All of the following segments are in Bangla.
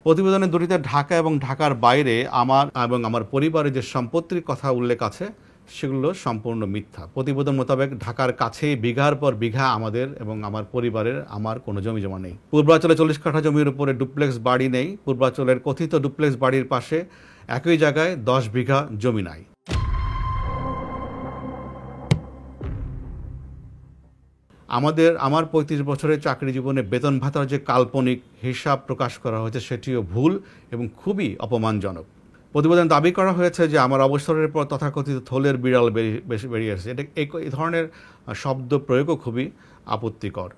প্রতিবেদনের দুটিতে ঢাকা এবং ঢাকার বাইরে আমার এবং আমার পরিবারের যে সম্পত্তির কথা উল্লেখ আছে সেগুলো সম্পূর্ণ মিথ্যা। প্রতিবেদন মোতাবেক ঢাকার কাছেই বিঘার পর বিঘা আমাদের এবং আমার পরিবারের আমার কোনো জমি জমা নেই। পূর্বাঞ্চলে 40 কাঠা জমির উপরে ডুপ্লেক্স বাড়ি নেই। পূর্বাঞ্চলের কথিত ডুপ্লেক্স বাড়ির পাশে একই জায়গায় 10 বিঘা জমি নাই। আমার 35 বছরের চাকরি জীবনে বেতন ভাতার যে কাল্পনিক হিসাব প্রকাশ করা হয়েছে সেটিও ভুল এবং খুবই অপমানজনক। প্রতিবেদন দাবি করা হয়েছে যে আমার অবসরের পর তথাকথিত থলের বিড়াল বেরিয়ে এসেছে। এই ধরনের শব্দ প্রয়োগও খুবই আপত্তিকর।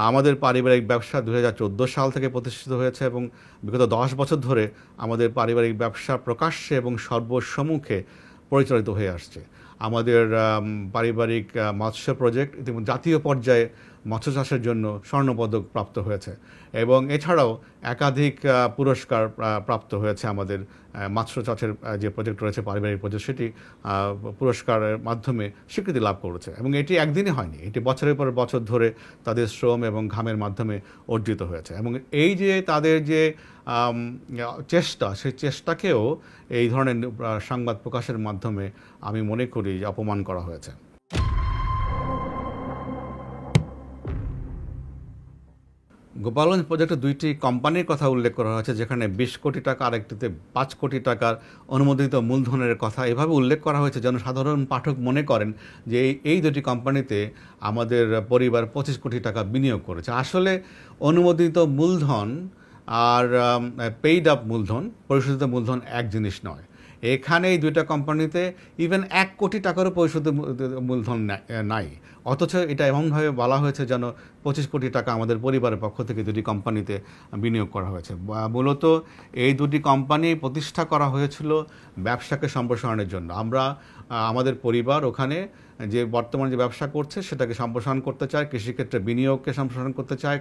আমাদের পারিবারিক ব্যবসা 2014 সাল থেকে প্রতিষ্ঠিত হয়েছে এবং বিগত 10 বছর ধরে আমাদের পারিবারিক ব্যবসা প্রকাশ্যে এবং সর্বসম্মুখে পরিচালিত হয়ে আসছে। আমাদের পারিবারিক মৎস্য প্রজেক্ট ইতিমধ্যে জাতীয় পর্যায়ে মৎস্য চাষের জন্য স্বর্ণপদক প্রাপ্ত হয়েছে এবং এছাড়াও একাধিক পুরস্কার প্রাপ্ত হয়েছে। আমাদের মৎস্য চাষের যে প্রজেক্ট রয়েছে পারিবারিক প্রজেক্ট সেটি পুরস্কারের মাধ্যমে স্বীকৃতি লাভ করেছে এবং এটি একদিনে হয়নি, এটি বছরের পর বছর ধরে তাদের শ্রম এবং ঘামের মাধ্যমে অর্জিত হয়েছে এবং এই যে তাদের যে চেষ্টা সেই চেষ্টাকেও এই ধরনের সংবাদ প্রকাশের মাধ্যমে আমি মনে করি যে অপমান করা হয়েছে। গোপালগঞ্জ প্রজেক্টে 2টি কোম্পানির কথা উল্লেখ করা হয়েছে, যেখানে 20 কোটি টাকা, আরেকটিতে 5 কোটি টাকার অনুমোদিত মূলধনের কথা এভাবে উল্লেখ করা হয়েছে যেন সাধারণ পাঠক মনে করেন যে এই 2টি কোম্পানিতে আমাদের পরিবার 25 কোটি টাকা বিনিয়োগ করেছে। আসলে অনুমোদিত মূলধন আর পেইড আপ মূলধন, পরিশোধিত মূলধন এক জিনিস নয়। এখানে এই 2টা কোম্পানিতে ইভেন 1 কোটি টাকারও পরিশোধিত মূলধন নাই, অথচ এটা এমনভাবে বলা হয়েছে যেন 25 কোটি টাকা আমাদের পরিবারের পক্ষ থেকে 2টি কোম্পানিতে বিনিয়োগ করা হয়েছে। মূলত এই 2টি কোম্পানি প্রতিষ্ঠা করা হয়েছিল ব্যবসাকে সম্প্রসারণের জন্য। আমাদের পরিবার ওখানে যে বর্তমানে যে ব্যবসা করছে সেটাকে সম্প্রসারণ করতে চায়, কৃষিক্ষেত্রে বিনিয়োগকে সম্প্রসারণ করতে চায়।